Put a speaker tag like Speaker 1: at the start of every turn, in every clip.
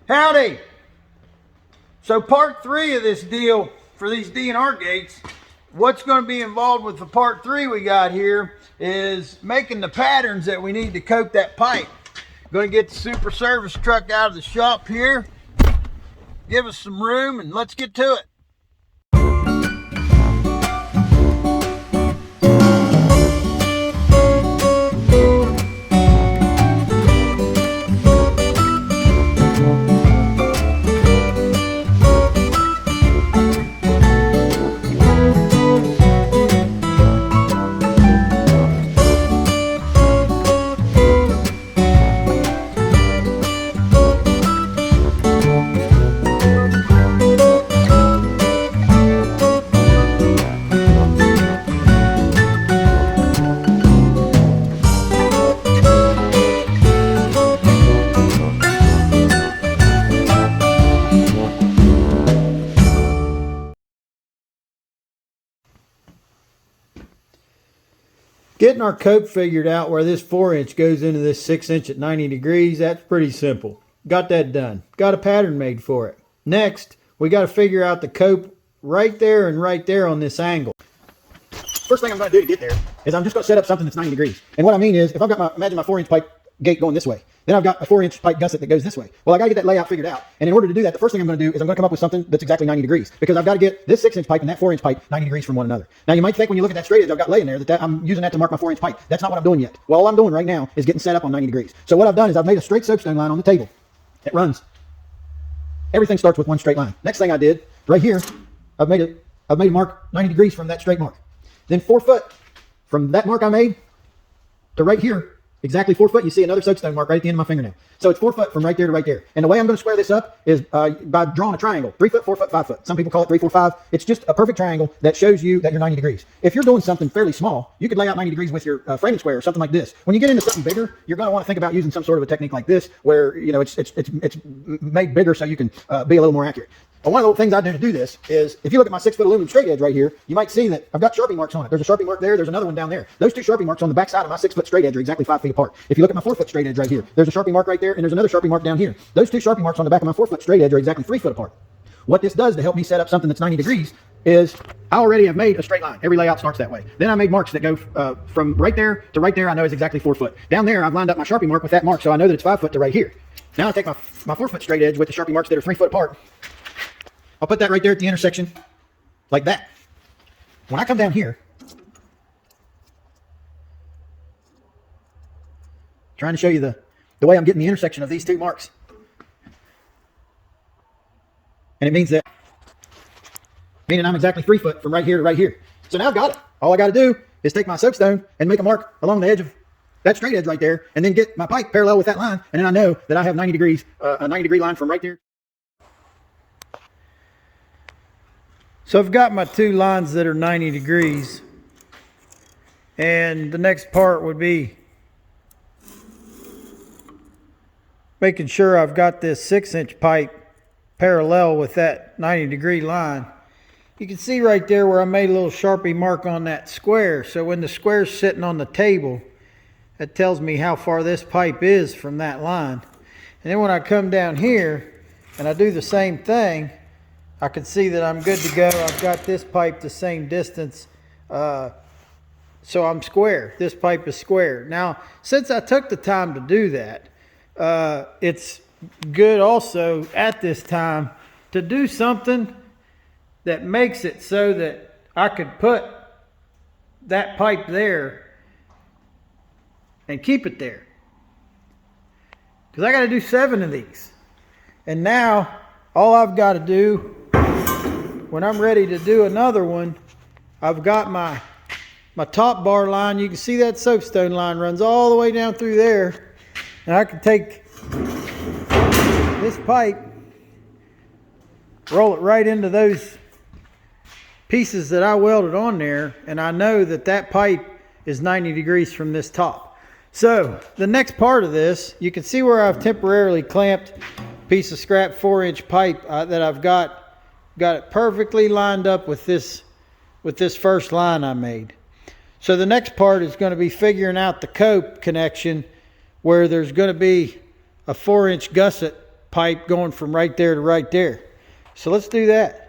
Speaker 1: Howdy! So part 3 of this deal for these Dnr Gates, what's going to be involved with the part 3 we got here is making the patterns that we need to coat that pipe. Going to get the super service truck out of the shop here, give us some room, and let's get to it. Getting our cope figured out where this 4-inch goes into this 6-inch at 90 degrees, that's pretty simple. Got that done. Got a pattern made for it. Next, we got to figure out the cope right there and right there on this angle. First thing I'm going to do to get there is I'm just going to set up something that's 90 degrees. And what I mean is, if I've got my, imagine my 4-inch pipe gate going this way. Then I've got a 4-inch pipe gusset that goes this way. Well, I got to get that layout figured out. And in order to do that, the first thing I'm going to do is I'm going to come up with something that's exactly 90 degrees. Because I've got to get this 6-inch pipe and that 4-inch pipe 90 degrees from one another. Now, you might think when you look at that straight edge I've got laying there that I'm using that to mark my 4-inch pipe. That's not what I'm doing yet. Well, all I'm doing right now is getting set up on 90 degrees. So what I've done is I've made a straight soapstone line on the table. It runs. Everything starts with one straight line. Next thing I did, right here, I've made a mark 90 degrees from that straight mark. Then 4 foot from that mark I made to right here, exactly 4 foot, you see another soapstone mark right at the end of my fingernail. So it's 4 foot from right there to right there. And the way I'm going to square this up is by drawing a triangle. 3 foot, 4 foot, 5 foot. Some people call it 3, 4, 5. It's just a perfect triangle that shows you that you're 90 degrees. If you're doing something fairly small, you could lay out 90 degrees with your framing square or something like this. When you get into something bigger, you're going to want to think about using some sort of a technique like this where, you know, it's made bigger so you can be a little more accurate. But one of the things I do to do this is, if you look at my 6-foot aluminum straight edge right here, you might see that I've got Sharpie marks on it. There's a Sharpie mark there. There's another one down there. Those 2 Sharpie marks on the back side of my 6-foot straight edge are exactly 5 feet apart. If you look at my 4-foot straight edge right here, there's a Sharpie mark right there, and there's another Sharpie mark down here. Those 2 Sharpie marks on the back of my 4-foot straight edge are exactly 3 foot apart. What this does to help me set up something that's 90 degrees is I already have made a straight line. Every layout starts that way. Then I made marks that go from right there to right there. I know is exactly 4 foot. Down there, I've lined up my Sharpie mark with that mark, so I know that it's 5 foot to right here. Now I take my 4-foot straight edge with the Sharpie marks that are 3 foot apart. I'll put that right there at the intersection, like that. When I come down here, trying to show you the way I'm getting the intersection of these 2 marks. And it means that, meaning I'm exactly 3 foot from right here to right here. So now I've got it. All I got to do is take my soapstone and make a mark along the edge of that straight edge right there, and then get my pipe parallel with that line, and then I know that I have 90 degrees, a 90 degree line from right there. So I've got my 2 lines that are 90 degrees, and the next part would be making sure I've got this 6-inch pipe parallel with that 90 degree line. You can see right there where I made a little Sharpie mark on that square. So when the square's sitting on the table, that tells me how far this pipe is from that line. And then when I come down here and I do the same thing, I can see that I'm good to go. I've got this pipe the same distance, so I'm square. This pipe is square. Now, since I took the time to do that, it's good also at this time to do something that makes it so that I could put that pipe there and keep it there. Because I got to do 7 of these. And now, all I've got to do, when I'm ready to do another one, I've got my top bar line. You can see that soapstone line runs all the way down through there. And I can take this pipe, roll it right into those pieces that I welded on there, and I know that that pipe is 90 degrees from this top. So the next part of this, you can see where I've temporarily clamped a piece of scrap 4-inch pipe that I've got it perfectly lined up with this first line I made. So the next part is going to be figuring out the cope connection, where there's going to be a 4-inch gusset pipe going from right there to right there. So let's do that.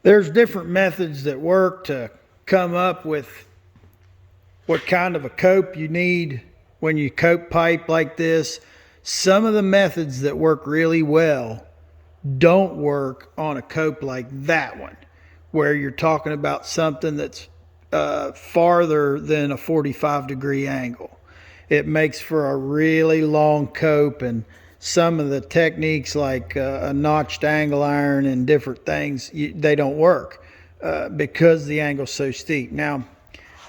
Speaker 1: There's different methods that work to come up with what kind of a cope you need when you cope pipe like this. Some of the methods that work really well don't work on a cope like that one, where you're talking about something that's farther than a 45-degree angle. It makes for a really long cope, and some of the techniques like a notched angle iron and different things, they don't work because the angle's so steep. Now,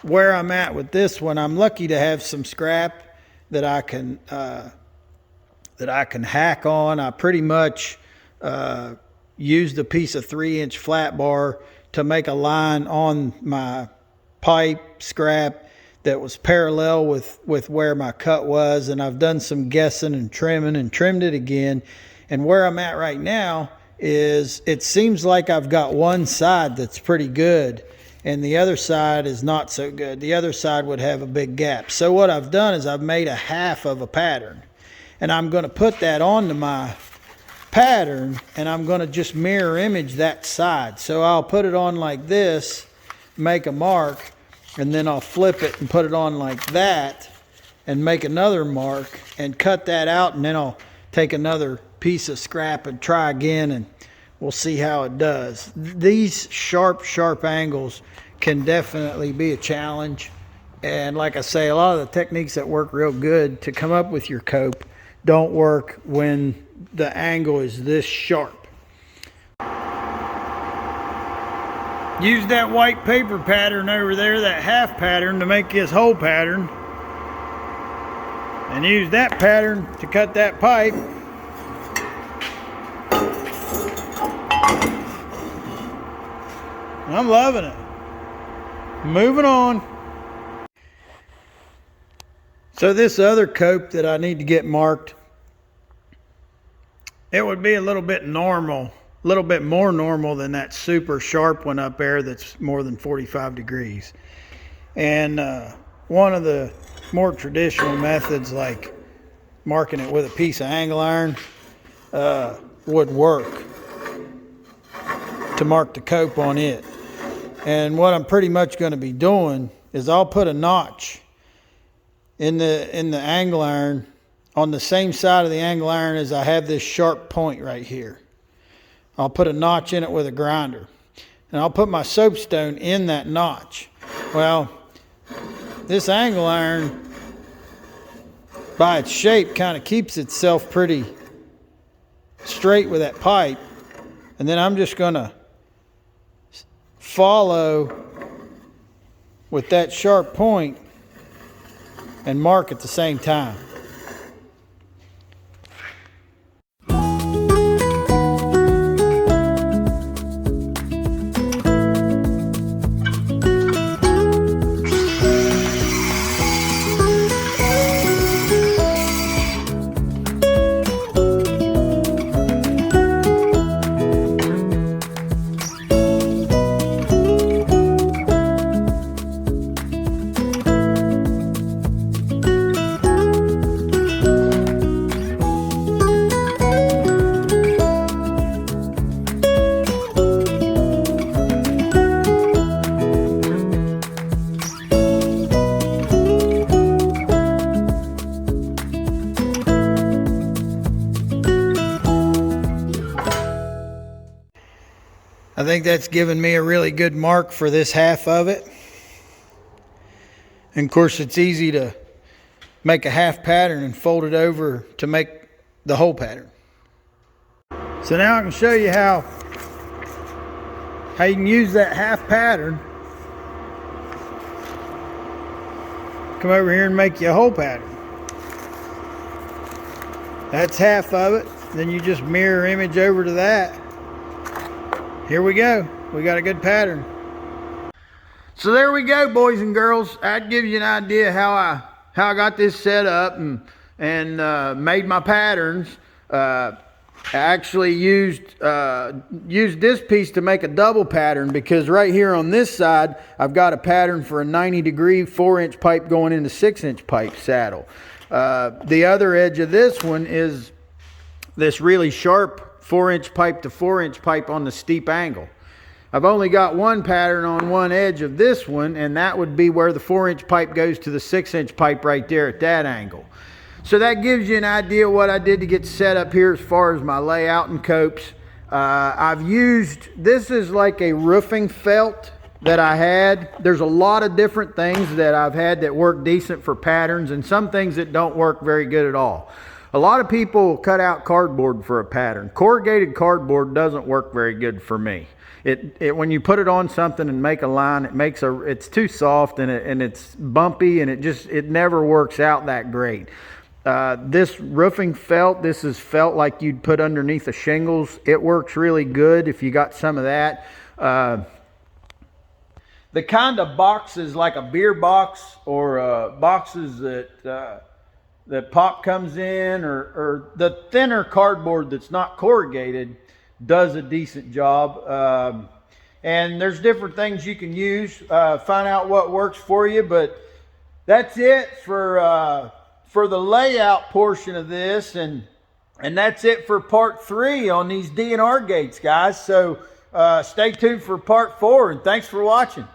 Speaker 1: where I'm at with this one, I'm lucky to have some scrap that I can hack on. I pretty much used a piece of 3-inch flat bar to make a line on my pipe scrap that was parallel with where my cut was, and I've done some guessing and trimming and trimmed it again. And where I'm at right now is it seems like I've got one side that's pretty good and the other side is not so good. The other side would have a big gap. So what I've done is I've made a half of a pattern, and I'm going to put that onto my pattern, and I'm going to just mirror image that side. So I'll put it on like this, make a mark, and then I'll flip it and put it on like that and make another mark and cut that out, and then I'll take another piece of scrap and try again, and we'll see how it does. These sharp angles can definitely be a challenge, and like I say, a lot of the techniques that work real good to come up with your cope don't work when the angle is this sharp. Use that white paper pattern over there, that half pattern, to make this whole pattern. And use that pattern to cut that pipe. I'm loving it. Moving on. So this other cope that I need to get marked, it would be a little bit normal. A little bit more normal than that super sharp one up there that's more than 45 degrees. And one of the more traditional methods, like marking it with a piece of angle iron, would work to mark the cope on it. And what I'm pretty much going to be doing is I'll put a notch in the angle iron on the same side of the angle iron as I have this sharp point right here. I'll put a notch in it with a grinder, and I'll put my soapstone in that notch. Well, this angle iron, by its shape, kind of keeps itself pretty straight with that pipe, and then I'm just going to follow with that sharp point and mark at the same time. I think that's given me a really good mark for this half of it. And of course, it's easy to make a half pattern and fold it over to make the whole pattern. So now I can show you how you can use that half pattern. Come over here and make you a whole pattern. That's half of it. Then you just mirror image over to that. Here we go. We got a good pattern. So there we go, boys and girls. That gives you an idea how I got this set up and made my patterns. I actually used this piece to make a double pattern, because right here on this side I've got a pattern for a 90-degree 4-inch pipe going into 6-inch pipe saddle. The other edge of this one is this really sharp 4-inch pipe to 4-inch pipe on the steep angle. I've only got one pattern on one edge of this one, and that would be where the 4-inch pipe goes to the 6-inch pipe right there at that angle. So that gives you an idea what I did to get set up here as far as my layout and copes. I've used, this is like a roofing felt that I had. There's a lot of different things that I've had that work decent for patterns, and some things that don't work very good at all. A lot of people cut out cardboard for a pattern. Corrugated cardboard doesn't work very good for me. When you put it on something and make a line, it's too soft and it's bumpy, and it never works out that great. This roofing felt, this is felt like you'd put underneath the shingles. It works really good if you got some of that. The kind of boxes like a beer box or boxes that pop comes in, or the thinner cardboard that's not corrugated does a decent job. And there's different things you can use. Find out what works for you, but that's it for the layout portion of this, and that's it for part 3 on these Dnr Gates, guys. So stay tuned for part 4, and thanks for watching.